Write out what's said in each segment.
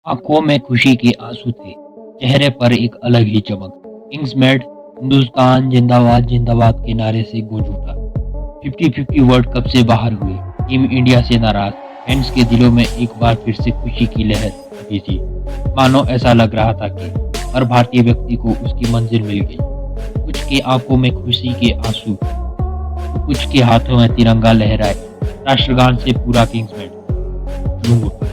आंखों में खुशी के आंसू थे, चेहरे पर एक अलग ही चमक। किंग्स मेड हिंदुस्तान जिंदाबाद जिंदाबाद के नारे से गूंज उठा। 50-50 वर्ल्ड कप से बाहर हुए, टीम इंडिया से नाराज फैंस के दिलों में एक बार फिर से खुशी की लहर उठी थी। मानो ऐसा लग रहा था कि हर भारतीय व्यक्ति को उसकी मंजिल मिल गई। कुछ के आंखों में खुशी के आंसू, तो कुछ के हाथों में तिरंगा लहराए। राष्ट्रगान से पूरा किंग्स मेड झूम उठा।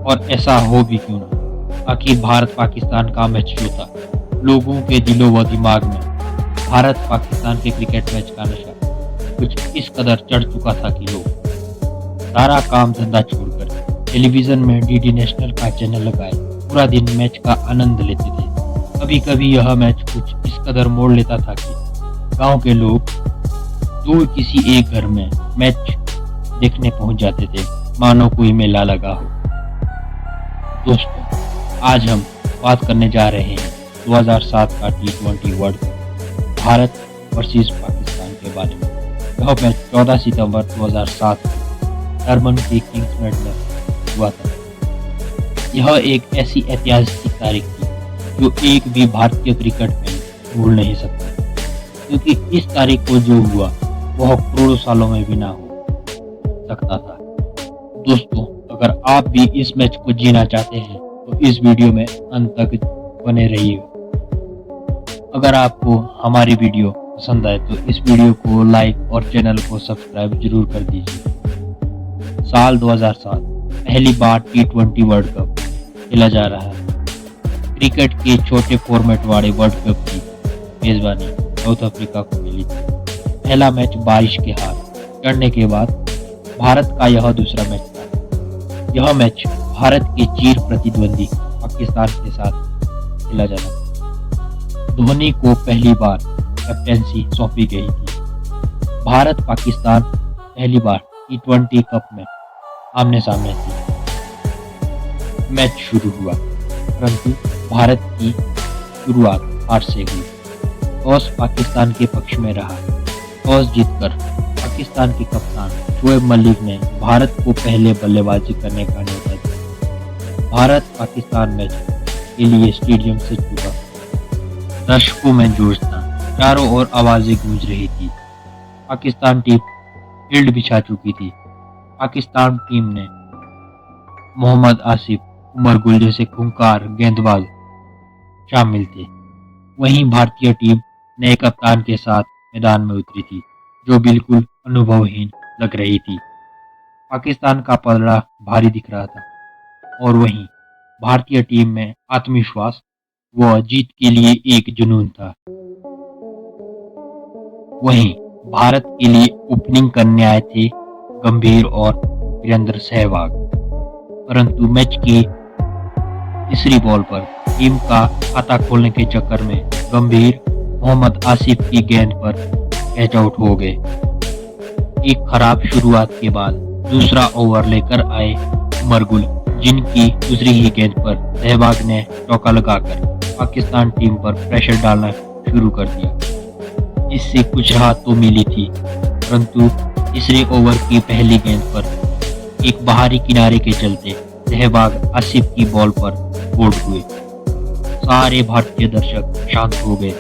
और ऐसा हो भी क्यों ना, आखिर भारत पाकिस्तान का मैच जो था, लोगों के दिलों व दिमाग में भारत पाकिस्तान के क्रिकेट मैच का नशा कुछ इस कदर चढ़ चुका था कि लोग सारा काम धंधा छोड़कर टेलीविजन में डीडी नेशनल का चैनल लगाए पूरा दिन मैच का आनंद लेते थे। कभी कभी यह मैच कुछ इस कदर मोड़ लेता था कि गांव के लोग दूर किसी एक घर में मैच देखने पहुंच जाते थे, मानो कोई मेला लगा हो। दोस्तों, आज हम बात करने जा रहे हैं 2007 का T20 world cup Bharat versus Pakistan के बारे में। यह मैच 14 सितंबर 2007 को डरबन के किंग्स मेड में हुआ था। यह एक ऐसी ऐतिहासिक तारीख थी जो एक भी भारतीय क्रिकेट फैन भूल नहीं सकता, क्योंकि इस तारीख को जो हुआ वह करोड़ों सालों में भी ना हो सकता था। दोस्तों, अगर आप भी इस मैच को जीना चाहते हैं तो इस वीडियो में अंत तक बने रहिए। अगर आपको हमारी वीडियो पसंद आए तो इस वीडियो को लाइक और चैनल को सब्सक्राइब जरूर कर दीजिए। साल 2007 पहली बार T20 वर्ल्ड कप खेला जा रहा है। क्रिकेट के छोटे फॉर्मेट वाले वर्ल्ड कप की मेजबानी साउथ अफ्रीका को मिली थी। पहला मैच बारिश के हाथ चढ़ने के बाद भारत का यह दूसरा मैच था। यह मैच भारत के चिर प्रतिद्वंदी पाकिस्तान के साथ खेला जाना था। धोनी को पहली बार कैप्टेंसी सौंपी गई थी। भारत पाकिस्तान पहली बार T20 कप में आमने सामने थी। मैच शुरू हुआ, परंतु भारत की शुरुआत हार से हुई। टॉस पाकिस्तान के पक्ष में रहा। टॉस जीतकर पाकिस्तान के कप्तान शोएब मलिक ने भारत को पहले बल्लेबाजी करने का न्योता दिया। भारत पाकिस्तान मैच के लिए स्टेडियम से चुका। दर्शकों में जोश था, चारों ओर आवाजें गूंज रही थी। पाकिस्तान टीम फील्ड बिछा चुकी थी। पाकिस्तान टीम ने मोहम्मद आसिफ, उमर गुल जैसे खूंखार गेंदबाज शामिल थे। वहीं भारतीय टीम नए कप्तान के साथ मैदान में उतरी थी, जो बिल्कुल अनुभवहीन लग रही थी। पाकिस्तान का पलड़ा भारी दिख रहा था और वहीं भारतीय टीम में आत्मविश्वास व जीत के लिए एक जुनून था। वहीं भारत के लिए ओपनिंग करने आए थे गंभीर और वीरेंद्र सहवाग, परंतु मैच की तीसरी बॉल पर टीम का खाता खोलने के चक्कर में गंभीर मोहम्मद आसिफ की गेंद पर कैच आउट हो गए। एक खराब शुरुआत के बाद दूसरा ओवर लेकर आए उमर गुल, जिनकी दूसरी ही गेंद पर सहवाग ने चौका लगाकर पाकिस्तान टीम पर प्रेशर डालना शुरू कर दिया। इससे कुछ राहत तो मिली थी, परंतु तीसरे ओवर की पहली गेंद पर एक बाहरी किनारे के चलते सहवाग आसिफ की बॉल पर बोल्ड हुए। सारे भारतीय दर्शक शांत हो गए।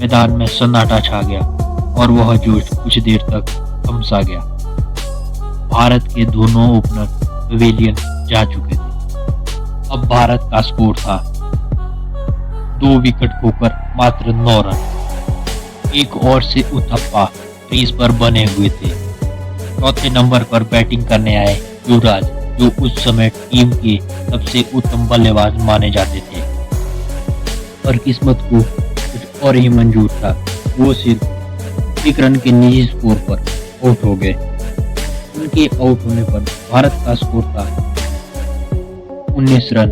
मैदान में सन्नाटा छा गया और वह जोश कुछ देर तक थम सा गया। भारत के दोनों ओपनर पवेलियन जा चुके थे। अब भारत का स्कोर था 2 विकेट खोकर मात्र 9 रन। एक ओर से उथप्पा क्रीज पर बने हुए थे। चौथे नंबर पर बैटिंग करने आए युवराज, जो उस समय टीम के सबसे उत्तम बल्लेबाज माने जाते थे। पर किस्मत को कुछ और ही मंजूर था। वो सिर्फ 1 रन के निजी स्कोर पर आउट हो गए। उनके आउट होने पर भारत का स्कोर था 19 रन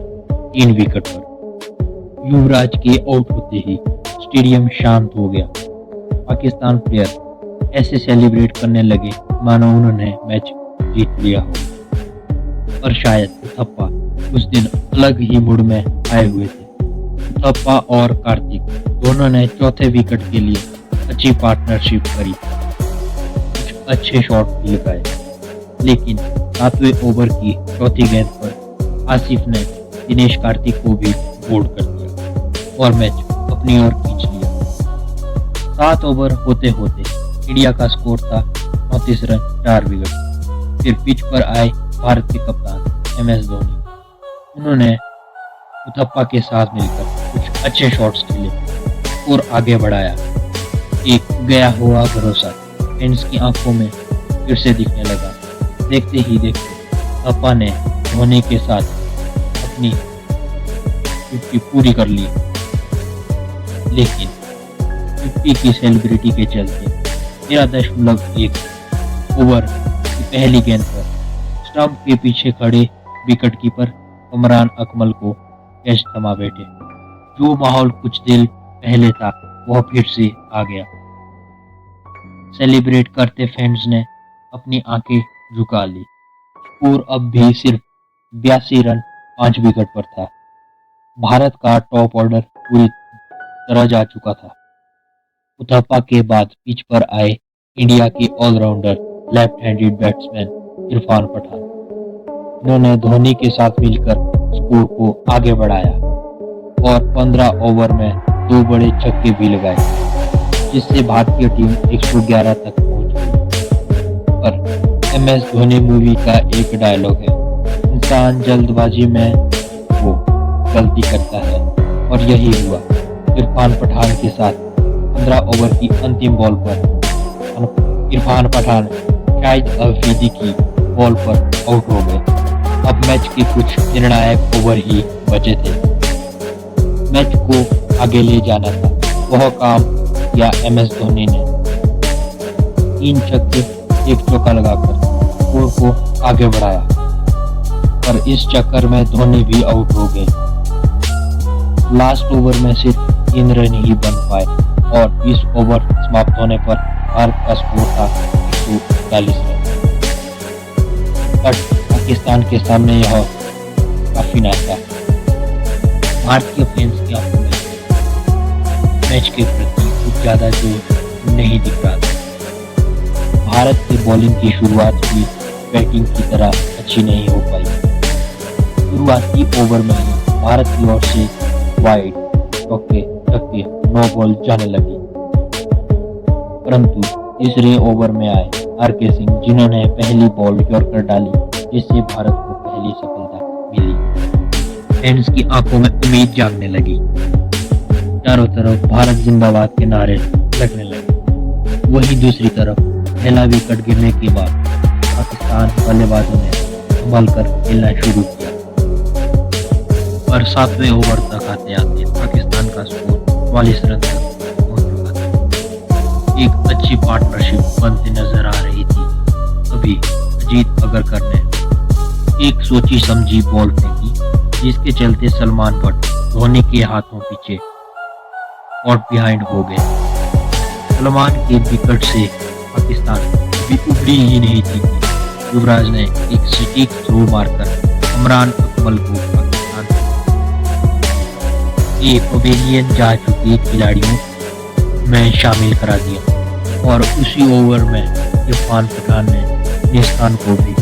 3 विकेट पर। युवराज के आउट होते ही स्टेडियम शांत हो गया। पाकिस्तान प्लेयर ऐसे सेलिब्रेट करने लगे मानो उन्होंने मैच जीत लिया हो। पर शायद उथप्पा उस दिन अलग ही मूड में आए हुए थे। उथप्पा और कार्तिक दोनों ने चौथे विकेट के लिए अच्छी पार्टनरशिप करी, कुछ अच्छे शॉट भी लगाए, लेकिन 7वें ओवर की चौथी गेंद पर आसिफ ने दिनेश कार्तिक को भी बोल्ड कर दिया और मैच अपनी ओर खींच लिया। 7 ओवर होते होते इंडिया का स्कोर था 34 रन 4 विकेट। फिर पिच पर आए भारत के कप्तान MS धोनी। उन्होंने उथप्पा के साथ मिलकर कुछ अच्छे शॉट्स खेले और आगे बढ़ाया। एक गया हुआ भरोसा फैंस की आंखों में फिर से दिखने लगा। देखते ही देखते उथप्पा ने धोनी के साथ अपनी 50 पूरी कर ली, लेकिन 50 की सेलिब्रिटी के चलते 13.1 ओवर की पहली गेंद पर स्टंप के पीछे खड़े विकेट कीपर उमरान अकमल को कैच थमा बैठे। जो माहौल कुछ देर पहले था वह फिर से आ गया। सेलिब्रेट करते फैंस ने अपनी आंखें झुका ली। स्कोर अब भी सिर्फ 82 रन 5 विकेट पर था। भारत का टॉप ऑर्डर पूरी तरह जा चुका था। उथप्पा के बाद पिच पर आए इंडिया के allrounder left handed batsman Irfan Pathan. उन्होंने धोनी के साथ मिलकर स्कोर को आगे बढ़ाया और 15 ओवर में 2 बड़े छक्के भी लगाए, जिससे भारतीय टीम 111 तक पहुंच गई। पर MS धोनी मूवी का एक डायलॉग है, इंसान जल्दबाजी में वो गलती करता है, और यही हुआ। इरफान पठान के साथ 15 ओवर की अंतिम बॉल पर इरफान पठान शाहिद अफरीदी की बॉल पर आउट हो गए। अब मैच के कुछ निर्णायक ओवर ही बचे थे। मैच को आगे ले जाना था, वह काम किया MS धोनी ने। 3 छक्के 1 चौका लगाकर स्कोर को आगे बढ़ाया, पर इस चक्कर में धोनी भी आउट हो गए। लास्ट ओवर में सिर्फ 3 रन ही बन पाए और 20 ओवर समाप्त होने पर भारत का स्कोर था 141 रन। बट पाकिस्तान के सामने यह काफी ना था। भारतीय फैंस की आंखों में मैच के प्रति कुछ ज्यादा जोश नहीं दिख रहा था। भारत की बॉलिंग की शुरुआत भी बैटिंग की तरह अच्छी नहीं हो पाई। शुरुआती ओवर में ही भारत की ओर से वाइड चौके छक्के 9 बॉल जाने लगी, परंतु तीसरे ओवर में आए RK सिंह, जिन्होंने पहली बॉल यॉर्कर डाली, जिससे भारत को पहली सफलता मिली। फैंस की आंखों में उम्मीद जागने लगी। चारों तरफ भारत जिंदाबाद के नारे लगने लगे। वहीं दूसरी तरफ पहला विकेट गिरने के बाद पाकिस्तान बल्लेबाजों ने संभल कर खेलना शुरू किया, और 7वें ओवर तक आते आते पाकिस्तान का स्कोर 44 रन तक पहुंच चुका था। एक अच्छी पार्टनरशिप बनती नजर आ रही थी। तभी अजीत अगरकर ने एक सोची समझी बॉल फेंकी, जिसके चलते सलमान बट धोनी के हाथों पीछे और बिहाइंड हो गए। सलमान के विकेट से पाकिस्तान भी उभरी ही नहीं थी। युवराज ने एक सटीक थ्रो मारकर उमरान अकमल को पाकिस्तान के पवेलियन जा चुके खिलाड़ियों में शामिल करा दिया, और उसी ओवर में इरफान पठान ने अफगानिस्तान को भी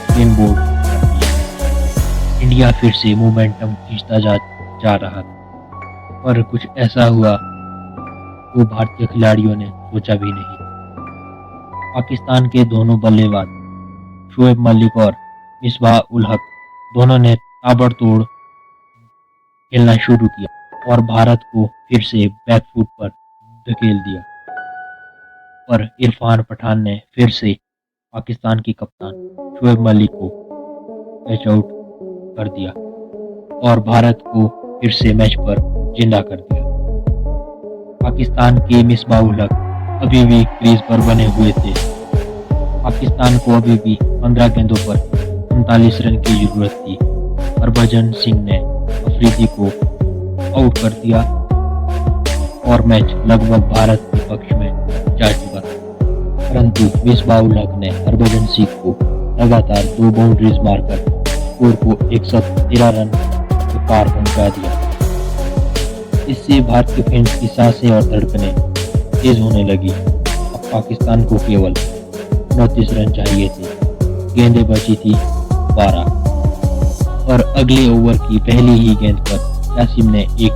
गेम बोर्ड कर दिया। इंडिया फिर से मोमेंटम खींचता जा रहा था, पर कुछ ऐसा हुआ वो भारतीय खिलाड़ियों ने सोचा भी नहीं। पाकिस्तान के दोनों बल्लेबाज शोएब मलिक और मिसबाह उल हक दोनों ने ताबड़तोड़ खेलना शुरू किया और भारत को फिर से बैकफुट पर धकेल दिया। पर इरफान पठान ने फिर से पाकिस्तान के कप्तान शोएब मलिक को कैच आउट कर दिया और भारत को फिर से मैच पर जिंदा कर दिया। पाकिस्तान के मिसबाह उल हक अभी भी क्रीज पर बने हुए थे। पाकिस्तान को अभी भी 15 गेंदों पर 39 रन की जरूरत थी। हरभजन सिंह ने अफरीदी को आउट कर दिया और मैच लगभग भारत के पक्ष में जा चुका था, परंतु मिसबाह उल हक ने हरभजन सिंह को लगातार 2 बाउंड्रीज मारकर स्कोर को 113 रन के पार पहुंचा दिया। इससे भारतीय फैंस की सांसें और धड़कनें तेज होने लगी। अब पाकिस्तान को केवल 29 रन चाहिए थे। गेंदें बची थी 12। और अगले ओवर की पहली ही गेंद पर यासिम ने एक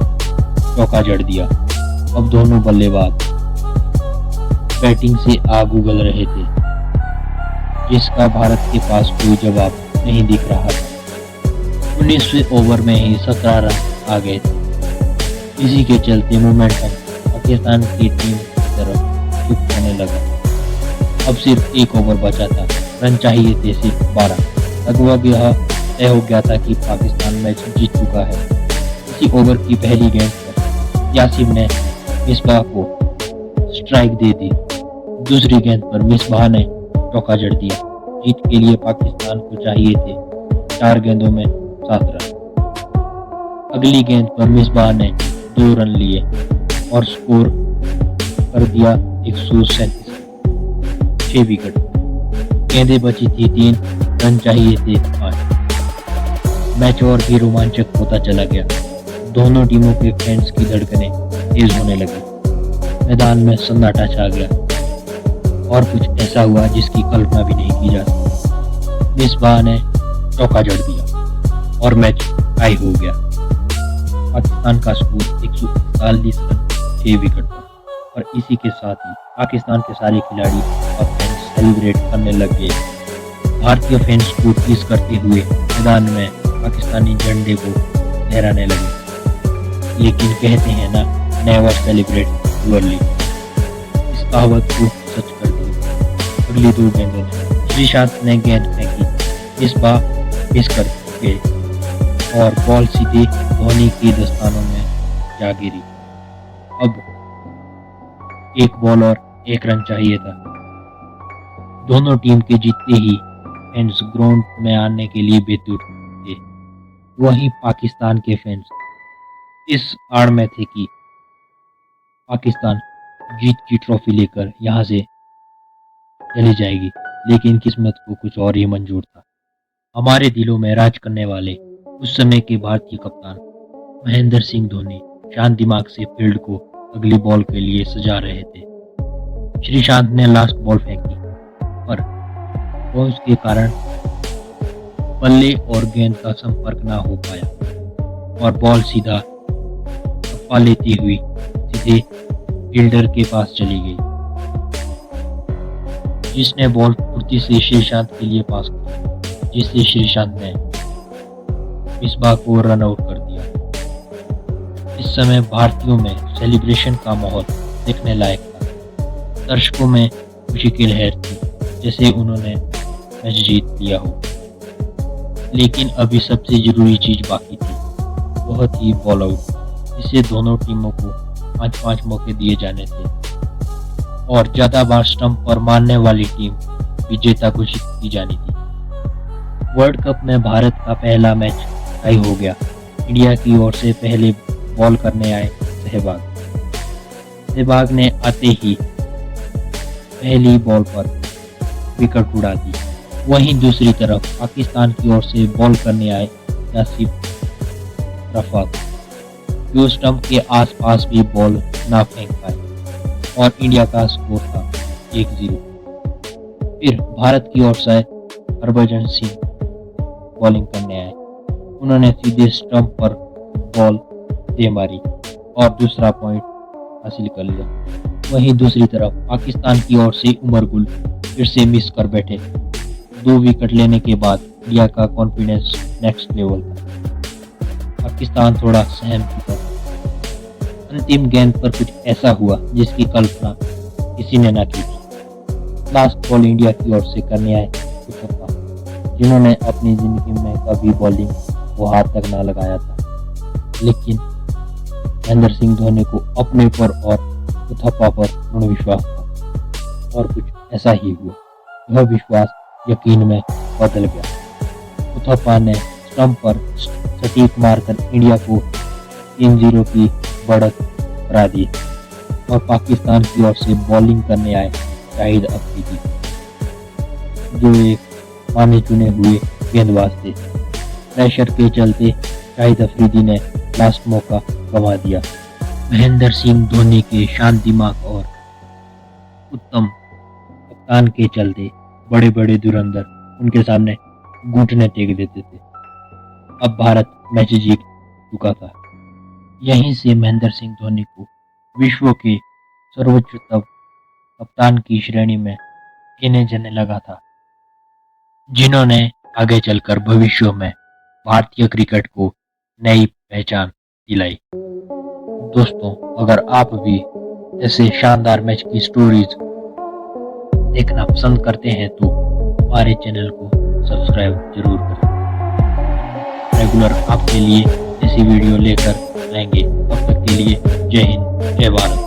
चौका जड़ दिया। अब दोनों बल्लेबाज बैटिंग से आग उगल रहे थे, जिसका भारत के पास कोई जवाब नहीं दिख रहा था। 19वें ओवर में ही 17 रन आ गए थे। इसी के चलते मोमेंटम पाकिस्तान की टीम की तरफ शिफ्ट होने लगा। अब सिर्फ एक ओवर बचा था, रन चाहिए थे सिर्फ 12। लगभग यह तय हो गया था कि पाकिस्तान मैच जीत चुका है। इसी ओवर की पहली गेंद पर यासिम ने मिसबाह को स्ट्राइक दे दी। दूसरी गेंद पर मिसबाह ने चौका जड़ दिया। जीत के लिए पाकिस्तान को चाहिए थे 4 गेंदों में 7 रन। अगली गेंद पर मिसबाह ने 2 रन लिए और स्कोर कर दिया 137। 6 विकेट। गेंदें बची थी 3, रन चाहिए थे 5। मैच और भी रोमांचक होता चला गया। दोनों टीमों के फैंस की धड़कनें तेज होने लगी। मैदान में सन्नाटा छा गया और कुछ ऐसा हुआ जिसकी कल्पना भी नहीं की जा सकती। मिसबाह ने चौका जड़ दिया और मैच टाई हो गया। पाकिस्तान का स्कोर 141 रन 6 विकेट पर। और इसी के साथ ही पाकिस्तान के सारे खिलाड़ी और फैंस सेलिब्रेट करने लग गए। भारतीय फैंस को टीज करते हुए मैदान में पाकिस्तानी झंडे को लहराने लगे। लेकिन कहते हैं ना, नेवर सेलिब्रेट पुअरली। इस कहावत को सच कर दिया। अगली 2 गेंदों में श्रीशांत ने गेंद फेंकी, मिसबाह मिस कर गए और बॉल सीधे धोनी की दस्तानों में जा गिरी। अब 1 बॉल और 1 रन चाहिए था। दोनों टीम के जीतते ही फैंस ग्राउंड में आने के लिए बेतुर थे। वहीं पाकिस्तान के फैंस इस आड़ में थे कि पाकिस्तान जीत की ट्रॉफी लेकर यहां से चली जाएगी, लेकिन किस्मत को कुछ और ही मंजूर था। हमारे दिलों में राज करने वाले उस समय के भारतीय कप्तान महेंद्र सिंह धोनी शांत दिमाग से फील्ड को अगली बॉल के लिए सजा रहे थे। श्रीशांत ने लास्ट बॉल फेंकी पर बाउंस के कारण बल्ले और गेंद का संपर्क ना हो पाया और बॉल सीधा टप्पा लेती हुई सीधे फील्डर के पास चली गई, जिसने बॉल फुर्ती से श्रीशांत के लिए पास किया, जिससे श्रीशांत ने मिसबाह को रन आउट कर दिया। इस समय भारतीयों में सेलिब्रेशन का माहौल देखने लायक था। दर्शकों में खुशी की लहर थी, जैसे उन्होंने मैच जीत लिया हो। लेकिन अभी सबसे जरूरी चीज बाकी थी, वह थी बॉल आउट, जिससे दोनों टीमों को 5-5 मौके दिए जाने थे और ज्यादा बार स्टंप पर मारने वाली टीम विजेता घोषित की जानी थी। वर्ल्ड कप में भारत का पहला मैच टाई हो गया। इंडिया की ओर से पहले बॉल करने आए सहवाग ने आते ही पहली बॉल पर विकेट उड़ा दी। वहीं दूसरी तरफ पाकिस्तान की ओर से बॉल करने आए यासिर रफाक, जो स्टंप के आसपास भी बॉल ना फेंक पाए और इंडिया का स्कोर था 1-0। फिर भारत की ओर से हरभजन सिंह बॉलिंग करने आए। उन्होंने सीधे स्टंप पर बॉल दे मारी और दूसरा पॉइंट हासिल कर लिया। वहीं दूसरी तरफ पाकिस्तान की ओर से उमर गुल फिर से मिस कर बैठे। 2 विकेट लेने के बाद इंडिया का कॉन्फिडेंस नेक्स्ट लेवल था। पाकिस्तान थोड़ा सहम चुका। अंतिम गेंद पर कुछ ऐसा हुआ जिसकी कल्पना किसी ने ना की थी। लास्ट बॉल इंडिया की ओर से करने आए उथप्पा, जिन्होंने अपनी जिंदगी में कभी बॉलिंग को हाथ तक ना लगाया था। लेकिन महेंद्र सिंह धोनी को अपने पर और उथप्पा पर पूर्ण विश्वास था और कुछ ऐसा ही हुआ। यह विश्वास यकीन में बदल गया। उथप्पा ने स्टंप पर सटीक मारकर इंडिया को 3-0 की बढ़त करा दी और पाकिस्तान की ओर से बॉलिंग करने आए शाहिद अफरीदी, जो एक माने चुने हुए गेंदबाज थे। प्रेशर के चलते शाहिद अफरीदी ने लास्ट मौका गंवा दिया। महेंद्र सिंह धोनी के शांत दिमाग और उत्तम कप्तान के चलते बड़े बड़े धुरंधर उनके सामने घुटने टेक देते थे। अब भारत मैच जीत चुका था। यहीं से महेंद्र सिंह धोनी को विश्व के सर्वोच्च कप्तान की श्रेणी में गिने जाने लगा था, जिन्होंने आगे चलकर भविष्य में भारतीय क्रिकेट को नई पहचान दिलाई। दोस्तों, अगर आप भी ऐसे शानदार मैच की स्टोरीज देखना पसंद करते हैं तो हमारे चैनल को सब्सक्राइब जरूर करें। रेगुलर आपके लिए ऐसी वीडियो लेकर आएंगे। तब तक के लिए जय हिंद, जय भारत।